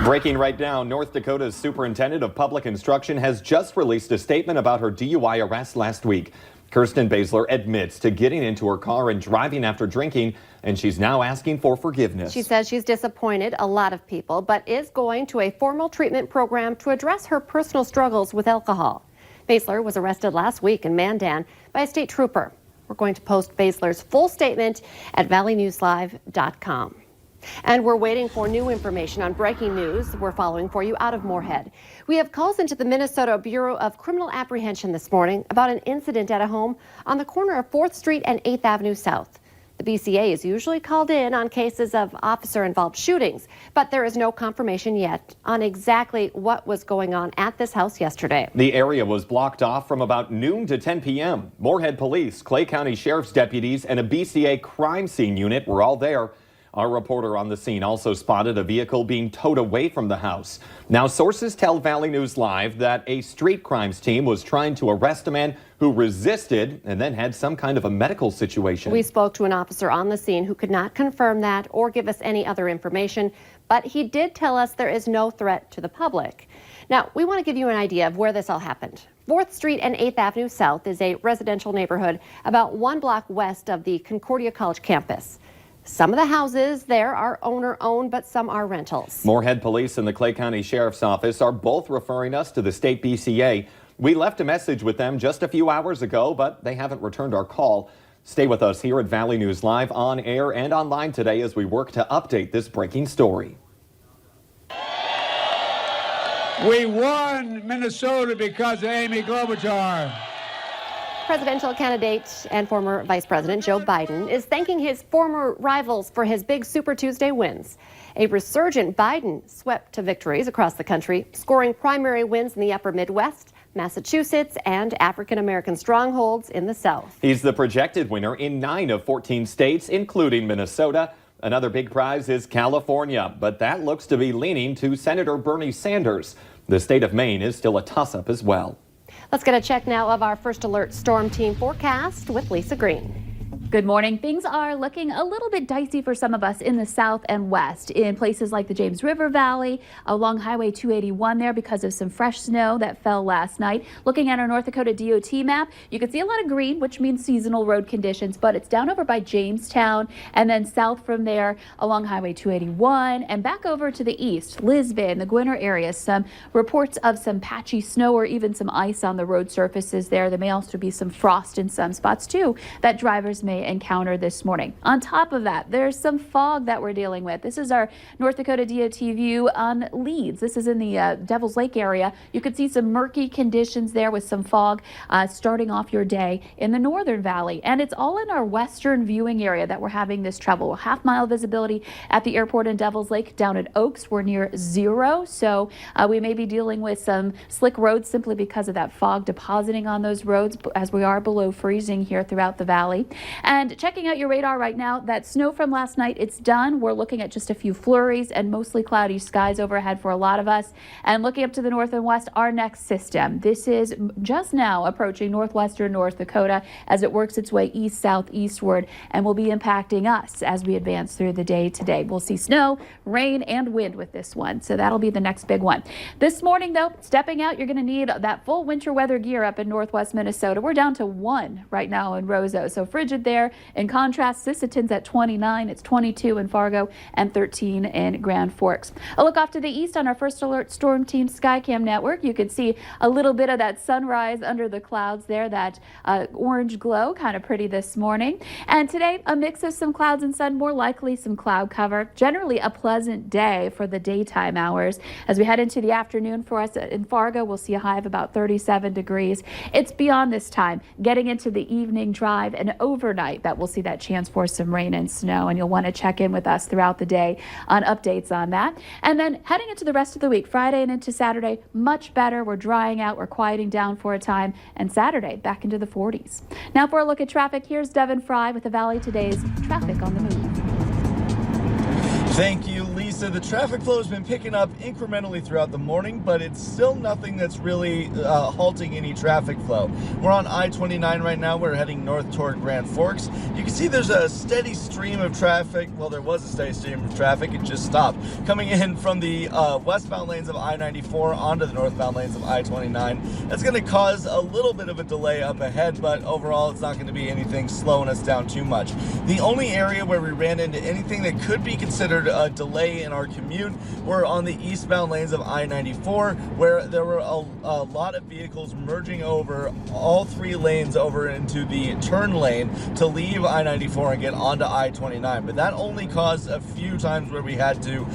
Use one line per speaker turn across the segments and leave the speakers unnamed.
Breaking right now, North Dakota's Superintendent of Public Instruction has just released a statement about her DUI arrest last week. Kirsten Baszler admits to getting into her car and driving after drinking, and she's now asking for forgiveness.
She says she's disappointed a lot of people, but is going to a formal treatment program to address her personal struggles with alcohol. Baszler was arrested last week in Mandan by a state trooper. We're going to post Baszler's full statement at valleynewslive.com. And we're waiting for new information on breaking news we're following for you out of Moorhead. We have calls into the Minnesota Bureau of Criminal Apprehension this morning about an incident at a home on the corner of 4th Street and 8th Avenue South. The BCA is usually called in on cases of officer-involved shootings, but there is no confirmation yet on exactly what was going on at this house yesterday.
The area was blocked off from about noon to 10 p.m. Moorhead Police, Clay County Sheriff's deputies, and a BCA crime scene unit were all there. Our reporter on the scene also spotted a vehicle being towed away from the house. Now, sources tell Valley News Live that a street crimes team was trying to arrest a man who resisted and then had some kind of a medical situation.
We spoke to an officer on the scene who could not confirm that or give us any other information, but he did tell us there is no threat to the public. Now, we want to give you an idea of where this all happened. 4th Street and 8th Avenue South is a residential neighborhood about 1 block west of the Concordia College campus. Some of the houses there are owner-owned, but some are rentals.
Moorhead Police and the Clay County Sheriff's Office are both referring us to the state BCA. We left a message with them just a few hours ago, but they haven't returned our call. Stay with us here at Valley News Live on air and online today as we work to update this breaking story.
We won Minnesota because of Amy Klobuchar.
Presidential candidate and former Vice President Joe Biden is thanking his former rivals for his big Super Tuesday wins. A resurgent Biden swept to victories across the country, scoring primary wins in the upper Midwest, Massachusetts, and African-American strongholds in the South.
He's the projected winner in 9 of 14 states, including Minnesota. Another big prize is California, but that looks to be leaning to Senator Bernie Sanders. The state of Maine is still a toss-up as well.
Let's get a check now of our First Alert Storm Team forecast with Lisa Green.
Good morning. Things are looking a little bit dicey for some of us in the south and west in places like the James River Valley, along Highway 281 there because of some fresh snow that fell last night. Looking at our North Dakota DOT map, you can see a lot of green, which means seasonal road conditions, but it's down over by Jamestown and then south from there along Highway 281 and back over to the east, Lisbon, the Gwinner area. Some reports of some patchy snow or even some ice on the road surfaces there. There may also be some frost in some spots too that drivers may encounter this morning. On top of that, there's some fog that we're dealing with. This is our North Dakota DOT view on Leeds. This is in the Devil's Lake area. You can see some murky conditions there with some fog starting off your day in the Northern Valley. And it's all in our western viewing area that we're having this trouble. Half-mile visibility at the airport in Devil's Lake. Down at Oaks, we're near 0. So we may be dealing with some slick roads simply because of that fog depositing on those roads as we are below freezing here throughout the valley. And checking out your radar right now, that snow from last night, it's done. We're looking at just a few flurries and mostly cloudy skies overhead for a lot of us. And looking up to the north and west, our next system. This is just now approaching northwestern North Dakota as it works its way east-southeastward and will be impacting us as we advance through the day today. We'll see snow, rain, and wind with this one. So that'll be the next big one. This morning, though, stepping out, you're going to need that full winter weather gear up in northwest Minnesota. We're down to 1 right now in Roseau. So frigid there. In contrast, Sisseton's at 29, it's 22 in Fargo, and 13 in Grand Forks. A look off to the east on our First Alert Storm Team Skycam network. You can see a little bit of that sunrise under the clouds there, that orange glow, kind of pretty this morning. And today, a mix of some clouds and sun, more likely some cloud cover. Generally a pleasant day for the daytime hours. As we head into the afternoon for us in Fargo, we'll see a high of about 37 degrees. It's beyond this time, getting into the evening drive and overnight that we'll see that chance for some rain and snow, and you'll want to check in with us throughout the day on updates on that. And then heading into the rest of the week, Friday and into Saturday, much better. We're drying out, we're quieting down for a time, and Saturday back into the 40s. Now for a look at traffic, here's Devin Fry with the Valley Today's Traffic on the Move.
Thank you, Lisa. Lisa, the traffic flow has been picking up incrementally throughout the morning, but it's still nothing that's really halting any traffic flow. We're on I-29 right now. We're heading north toward Grand Forks. You can see there's a steady stream of traffic. Well, there was a steady stream of traffic. It just stopped. Coming in from the westbound lanes of I-94 onto the northbound lanes of I-29. That's going to cause a little bit of a delay up ahead, but overall it's not going to be anything slowing us down too much. The only area where we ran into anything that could be considered a delay in our commute were on the eastbound lanes of I-94, where there were a lot of vehicles merging over all three lanes over into the turn lane to leave I-94 and get onto I-29. But that only caused a few times where we had to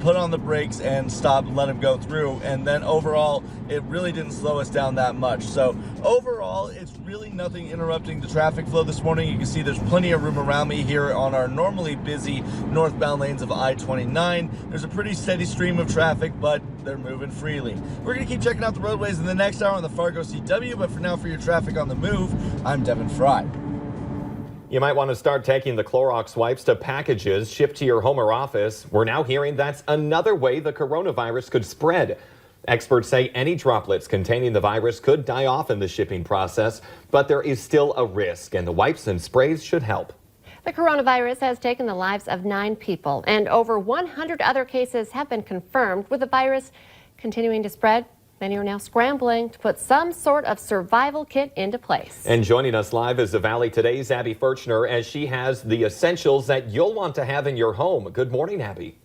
put on the brakes and stop and let them go through. And then overall, it really didn't slow us down that much. So overall, it's really nothing interrupting the traffic flow this morning. You can see there's plenty of room around me here on our normally busy northbound lanes of I-29. There's a pretty steady stream of traffic, but they're moving freely. We're going to keep checking out the roadways in the next hour on the Fargo CW, but for now, for your traffic on the move, I'm Devin Fry.
You might want to start taking the Clorox wipes to packages shipped to your home or office. We're now hearing that's another way the coronavirus could spread. Experts say any droplets containing the virus could die off in the shipping process, but there is still a risk, and the wipes and sprays should help.
The coronavirus has taken the lives of 9 people, and over 100 other cases have been confirmed. With the virus continuing to spread, many are now scrambling to put some sort of survival kit into place.
And joining us live is the Valley Today's Abby Furchner, as she has the essentials that you'll want to have in your home. Good morning, Abby.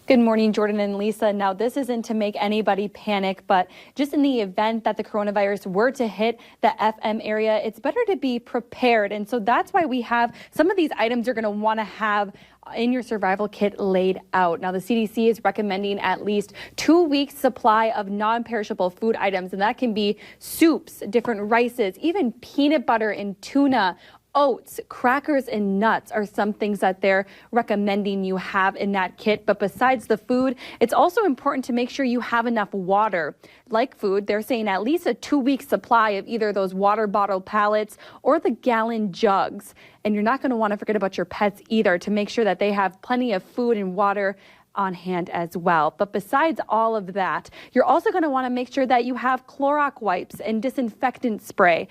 Good morning, Jordan and Lisa. Now, this isn't to make anybody panic, but just in the event that the coronavirus were to hit the FM area, it's better to be prepared. And so that's why we have some of these items you're going to want to have in your survival kit laid out. Now, the CDC is recommending at least 2 weeks supply of non-perishable food items, and that can be soups, different rices, even peanut butter and tuna. Oats, crackers, and nuts are some things that they're recommending you have in that kit. But besides the food, it's also important to make sure you have enough water. Like food, they're saying at least a 2-week supply of either those water bottle pallets or the gallon jugs. And you're not going to want to forget about your pets either, to make sure that they have plenty of food and water on hand as well. But besides all of that, you're also going to want to make sure that you have Clorox wipes and disinfectant spray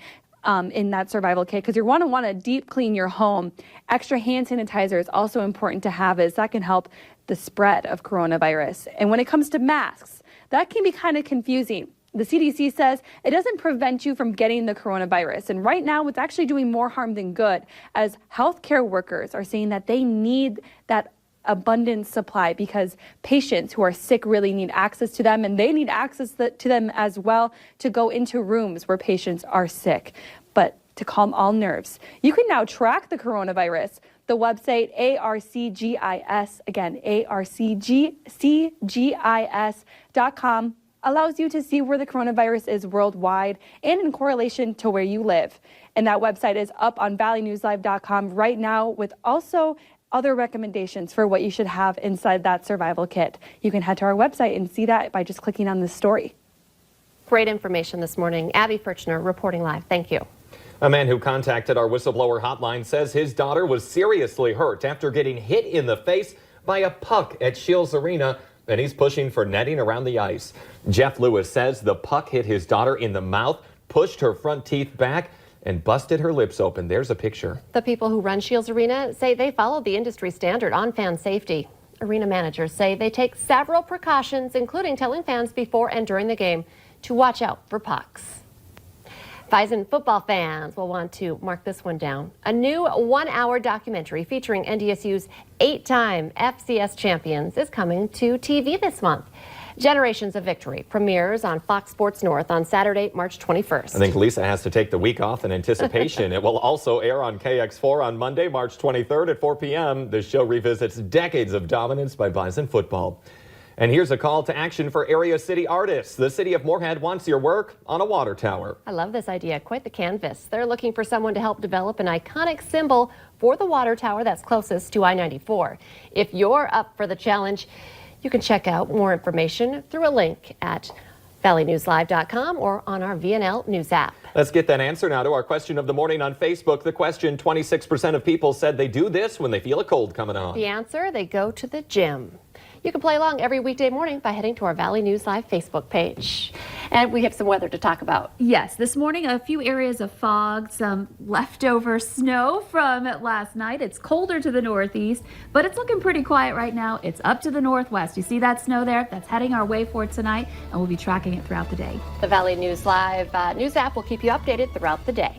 in that survival kit, because you're going to want to deep clean your home. Extra hand sanitizer is also important to have, as that can help the spread of coronavirus. And when it comes to masks, that can be kind of confusing. The CDC says it doesn't prevent you from getting the coronavirus. And right now, it's actually doing more harm than good, as healthcare workers are saying that they need that abundant supply, because patients who are sick really need access to them, and they need access to them as well to go into rooms where patients are sick. But to calm all nerves, you can now track the coronavirus. The website ARCGIS, again, ARCGIS.com, allows you to see where the coronavirus is worldwide and in correlation to where you live. And that website is up on valleynewslive.com right now, with also other recommendations for what you should have inside that survival kit. You can head to our website and see that by just clicking on this story.
Great information this morning. Abby Furchner reporting live. Thank you.
A man who contacted our whistleblower hotline says his daughter was seriously hurt after getting hit in the face by a puck at Shields Arena, and he's pushing for netting around the ice. Jeff Lewis says the puck hit his daughter in the mouth, pushed her front teeth back, and busted her lips open. There's a picture.
The people who run Shields Arena say they follow the industry standard on fan safety. Arena managers say they take several precautions, including telling fans before and during the game to watch out for pucks. Bison football fans will want to mark this one down. A new 1-hour documentary featuring NDSU's 8-time FCS champions is coming to TV this month. Generations of Victory premieres on Fox Sports North on Saturday, March 21st. I
think Lisa has to take the week off in anticipation. It will also air on KX4 on Monday, March 23rd at 4 p.m. The show revisits decades of dominance by Bison football. And here's a call to action for area city artists. The city of Moorhead wants your work on a water tower.
I love this idea. Quite the canvas. They're looking for someone to help develop an iconic symbol for the water tower that's closest to I-94. If you're up for the challenge, you can check out more information through a link at ValleyNewsLive.com or on our VNL News app.
Let's get that answer now to our question of the morning on Facebook. The question, 26% of people said they do this when they feel a cold coming on.
The answer, they go to the gym. You can play along every weekday morning by heading to our Valley News Live Facebook page. And we have some weather to talk about.
Yes, this morning a few areas of fog, some leftover snow from last night. It's colder to the northeast, but it's looking pretty quiet right now. It's up to the northwest. You see that snow there? That's heading our way for tonight, and we'll be tracking it throughout the day.
The Valley News Live news app will keep you updated throughout the day.